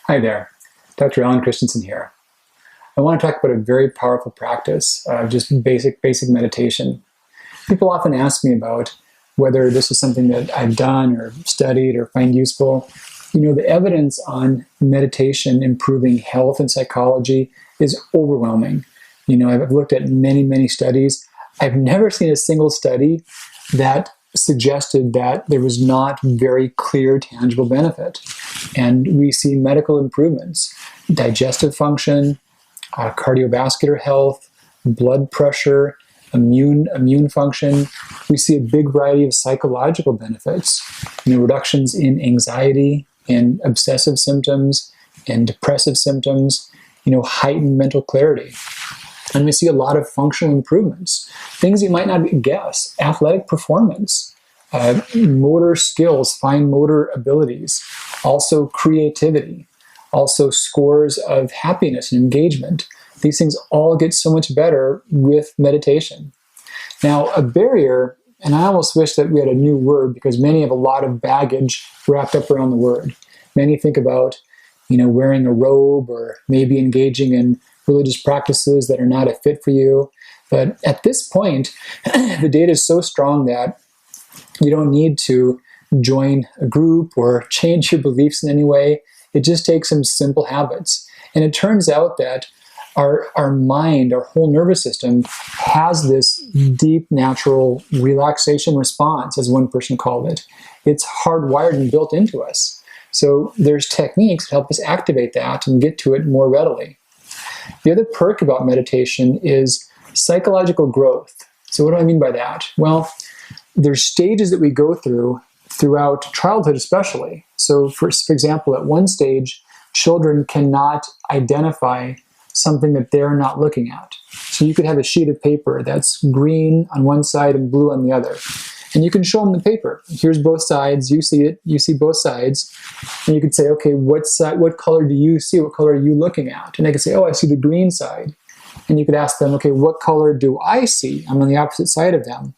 Hi there, Dr. Alan Christensen here. I want to talk about a very powerful practice of just basic meditation. People often ask me about whether this is something that I've done or studied or find useful. You know, the evidence on meditation improving health and psychology is overwhelming. You know, I've looked at many studies. I've never seen a single study that suggested that there was not very clear, tangible benefit. And we see medical improvements, digestive function, cardiovascular health, blood pressure, immune function. We see a big variety of psychological benefits, reductions in anxiety, in obsessive symptoms, and depressive symptoms, heightened mental clarity. And we see a lot of functional improvements, things you might not guess: athletic performance, motor skills, fine motor abilities, also creativity, also scores of happiness and engagement. These things all get so much better with meditation. Now, a barrier, and I almost wish that we had a new word because many have a lot of baggage wrapped up around the word. Many think about, wearing a robe or maybe engaging in religious practices that are not a fit for you. But at this point, the data is so strong that you don't need to join a group or change your beliefs in any way. It just takes some simple habits. And it turns out that our mind, our whole nervous system, has this deep natural relaxation response, as one person called it. It's hardwired and built into us. So there's techniques that help us activate that and get to it more readily. The other perk about meditation is psychological growth. So what do I mean by that? Well, there's stages that we go through throughout childhood especially. So for example, at one stage, children cannot identify something that they're not looking at. So you could have a sheet of paper that's green on one side and blue on the other. And you can show them the paper. Here's both sides. You see it. You see both sides. And you could say, okay, what color do you see? What color are you looking at? And they could say, oh, I see the green side. And you could ask them, okay, what color do I see? I'm on the opposite side of them.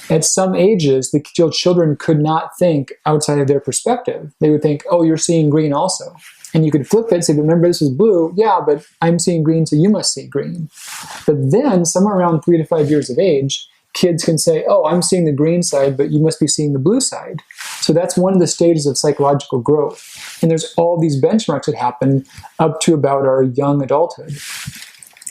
At some ages, the children could not think outside of their perspective. They would think, oh, you're seeing green also. And you could flip it and say, remember, this is blue. Yeah, but I'm seeing green, so you must see green. But then, somewhere around 3 to 5 years of age, kids can say, oh, I'm seeing the green side, but you must be seeing the blue side. So that's one of the stages of psychological growth. And there's all these benchmarks that happen up to about our young adulthood.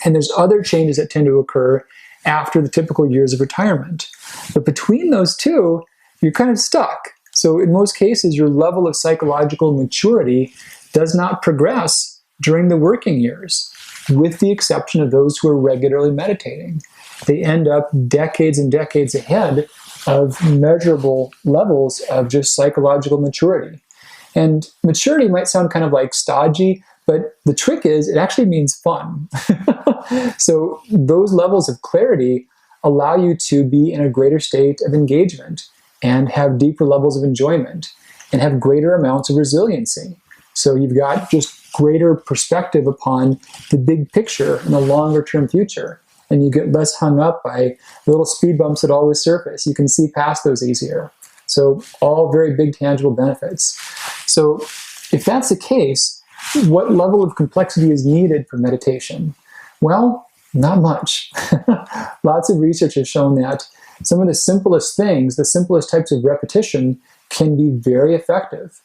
And there's other changes that tend to occur after the typical years of retirement. But between those two, you're kind of stuck. So in most cases, your level of psychological maturity does not progress during the working years, with the exception of those who are regularly meditating. They end up decades and decades ahead of measurable levels of just psychological maturity. And maturity might sound kind of like stodgy, but the trick is it actually means fun. So those levels of clarity allow you to be in a greater state of engagement and have deeper levels of enjoyment and have greater amounts of resiliency. So you've got just greater perspective upon the big picture and the longer term future. And you get less hung up by little speed bumps that always surface. You can see past those easier. So all very big tangible benefits. So if that's the case, what level of complexity is needed for meditation? Well, not much. Lots of research has shown that some of the simplest things, the simplest types of repetition, can be very effective.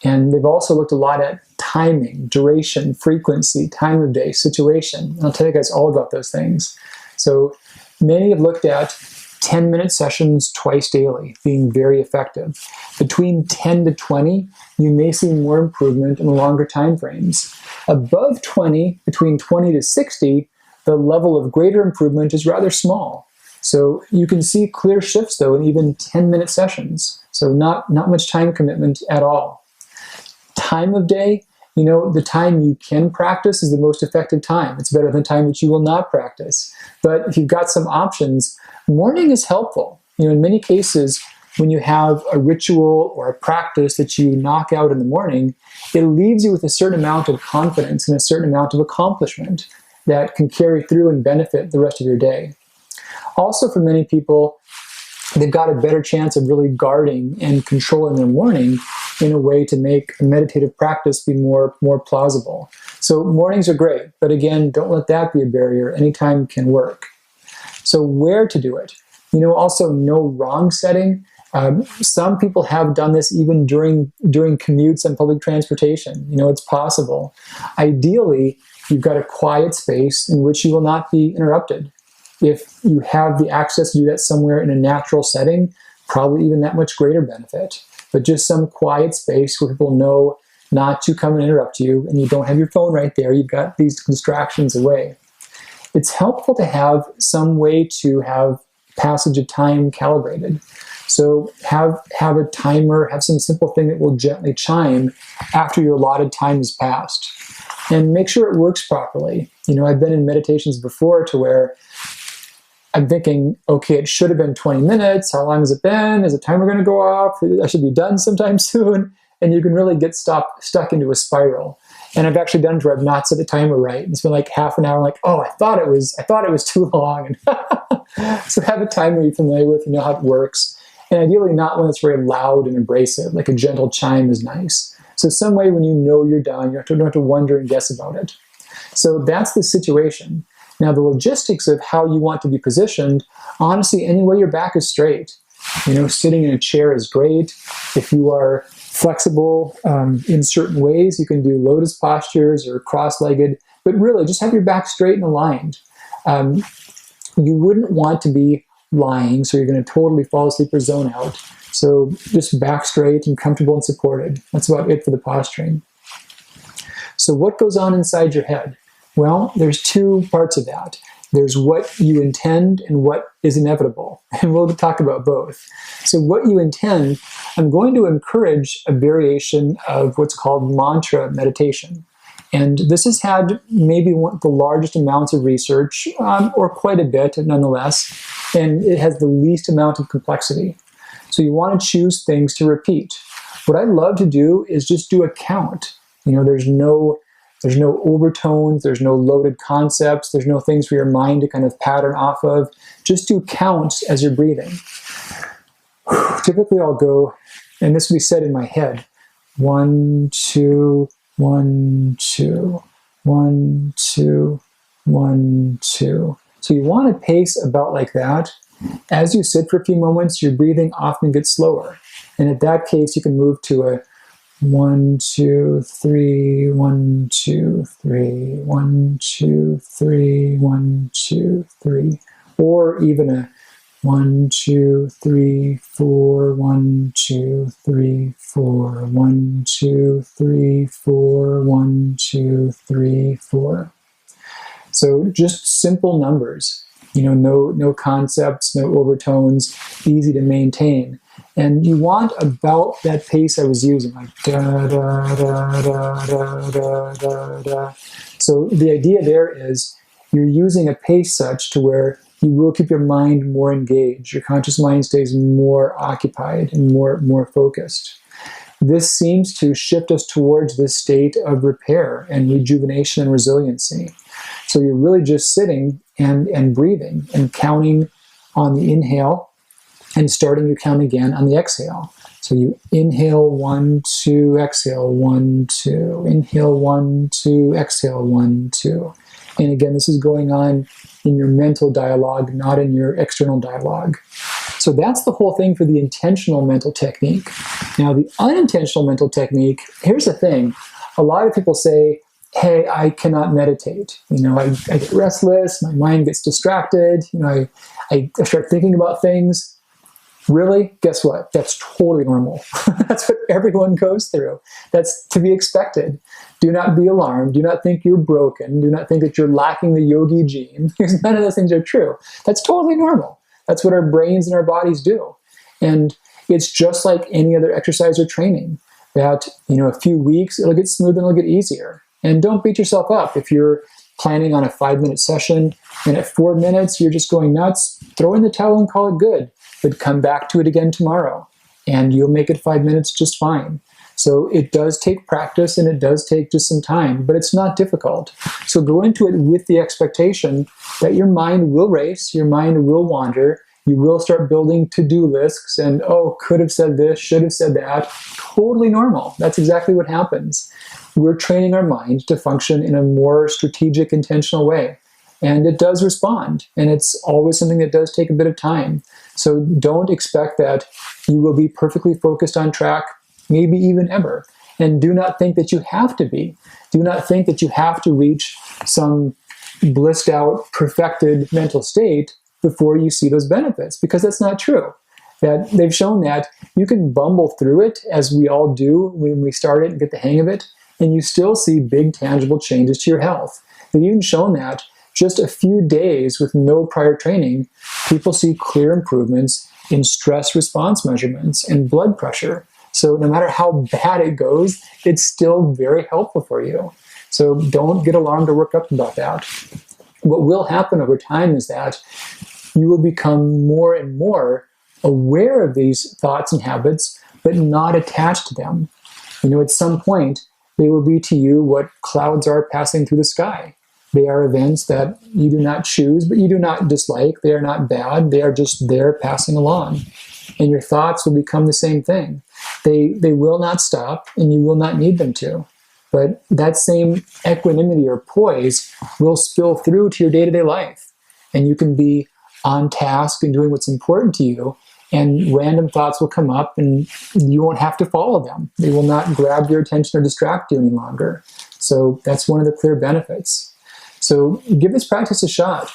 And they've also looked a lot at timing, duration, frequency, time of day, situation. And I'll tell you guys all about those things. So many have looked at 10-minute sessions twice daily being very effective. Between 10 to 20, you may see more improvement in the longer time frames. Above 20, between 20 to 60, the level of greater improvement is rather small. So you can see clear shifts, though, in even 10-minute sessions. So not much time commitment at all. Time of day, the time you can practice is the most effective time. It's better than time that you will not practice. But if you've got some options, morning is helpful. In many cases, when you have a ritual or a practice that you knock out in the morning, it leaves you with a certain amount of confidence and a certain amount of accomplishment that can carry through and benefit the rest of your day. Also, for many people, they've got a better chance of really guarding and controlling their morning in a way to make a meditative practice be more plausible. So mornings are great, but again, don't let that be a barrier. Anytime can work. So where to do it? Also no wrong setting. Some people have done this even during commutes on public transportation. It's possible. Ideally, you've got a quiet space in which you will not be interrupted. If you have the access to do that somewhere in a natural setting, probably even that much greater benefit. But just some quiet space where people know not to come and interrupt you, and you don't have your phone right there. You've got these distractions away. It's helpful to have some way to have passage of time calibrated. So have a timer, have some simple thing that will gently chime after your allotted time has passed. And make sure it works properly. I've been in meditations before to where I'm thinking, okay, it should have been 20 minutes. How long has it been? Is the timer going to go off? I should be done sometime soon. And you can really get stuck into a spiral. And I've actually done it where I've not set the timer right. It's been like half an hour, like, oh, I thought it was too long. So have a timer you're familiar with, you know how it works. And ideally not one that's very loud and abrasive, like a gentle chime is nice. So some way when you know you're done, you don't have to wonder and guess about it. So that's the situation. Now the logistics of how you want to be positioned, honestly, any way your back is straight. Sitting in a chair is great. If you are flexible in certain ways, you can do lotus postures or cross-legged, but really just have your back straight and aligned. You wouldn't want to be lying, so you're going to totally fall asleep or zone out. So just back straight and comfortable and supported. That's about it for the posturing. So what goes on inside your head? Well, there's two parts of that. There's what you intend and what is inevitable. And we'll talk about both. So what you intend, I'm going to encourage a variation of what's called mantra meditation. And this has had maybe one of the largest amounts of research, or quite a bit nonetheless, and it has the least amount of complexity. So you want to choose things to repeat. What I love to do is just do a count. There's no overtones, there's no loaded concepts, there's no things for your mind to kind of pattern off of. Just do counts as you're breathing. Typically I'll go, and this will be said in my head, 1, 2, 1, 2, 1, 2, 1, 2. So you want to pace about like that. As you sit for a few moments, your breathing often gets slower. And at that case, you can move to a 1, 2, 3, 1, 2, 3, 1, 2, 3, 1, 2, 3, or even a 1, 2, 3, 4, 1, 2, 3, 4, 1, 2, 3, 4, 1, 2, 3, 4. So just simple numbers. No concepts, no overtones, easy to maintain. And you want about that pace I was using, like da da da da da da da da. So the idea there is you're using a pace such to where you will keep your mind more engaged. Your conscious mind stays more occupied and more focused. This seems to shift us towards this state of repair and rejuvenation and resiliency. So you're really just sitting and breathing and counting on the inhale and starting your count again on the exhale. So you inhale 1, 2, exhale 1, 2, inhale 1, 2, exhale 1, 2. And again, this is going on in your mental dialogue, not in your external dialogue. So that's the whole thing for the intentional mental technique. Now, the unintentional mental technique, here's the thing. A lot of people say, hey, I cannot meditate. I get restless, my mind gets distracted, I start thinking about things. Really? Guess what? That's totally normal. That's what everyone goes through. That's to be expected. Do not be alarmed. Do not think you're broken. Do not think that you're lacking the yogi gene, because none of those things are true. That's totally normal. That's what our brains and our bodies do. And it's just like any other exercise or training that, a few weeks, it'll get smoother and it'll get easier. And don't beat yourself up. If you're planning on a 5-minute session and at 4 minutes you're just going nuts, throw in the towel and call it good. But come back to it again tomorrow and you'll make it 5 minutes just fine. So it does take practice and it does take just some time, but it's not difficult. So go into it with the expectation that your mind will race, your mind will wander, You will start building to-do lists and, oh, could have said this, should have said that. Totally normal. That's exactly what happens. We're training our mind to function in a more strategic, intentional way. And it does respond. And it's always something that does take a bit of time. So don't expect that you will be perfectly focused on track, maybe even ever. And do not think that you have to be. Do not think that you have to reach some blissed out, perfected mental state before you see those benefits, because that's not true. That they've shown that you can bumble through it, as we all do when we start it and get the hang of it, and you still see big tangible changes to your health. They've even shown that just a few days with no prior training, people see clear improvements in stress response measurements and blood pressure. So no matter how bad it goes, it's still very helpful for you. So don't get alarmed or worked up about that. What will happen over time is that you will become more and more aware of these thoughts and habits, but not attached to them. At some point, they will be to you what clouds are passing through the sky. They are events that you do not choose, but you do not dislike. They are not bad. They are just there passing along. And your thoughts will become the same thing. They will not stop, and you will not need them to. But that same equanimity or poise will spill through to your day-to-day life. And you can be on task and doing what's important to you, and random thoughts will come up and you won't have to follow them. They will not grab your attention or distract you any longer. So that's one of the clear benefits. So give this practice a shot.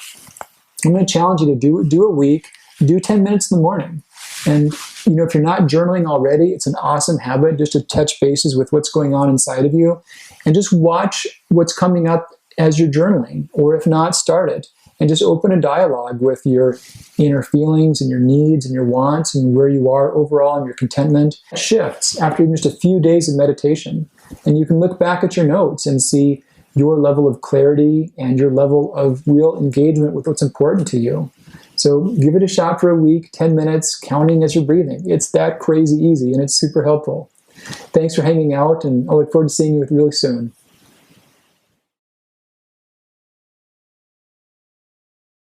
I'm going to challenge you to do a week, do 10 minutes in the morning. And if you're not journaling already, it's an awesome habit just to touch bases with what's going on inside of you and just watch what's coming up as you're journaling, or if not, start it and just open a dialogue with your inner feelings and your needs and your wants and where you are overall and your contentment. It shifts after even just a few days of meditation, and you can look back at your notes and see your level of clarity and your level of real engagement with what's important to you. So give it a shot for a week, 10 minutes, counting as you're breathing. It's that crazy easy, and it's super helpful. Thanks for hanging out, and I look forward to seeing you really soon.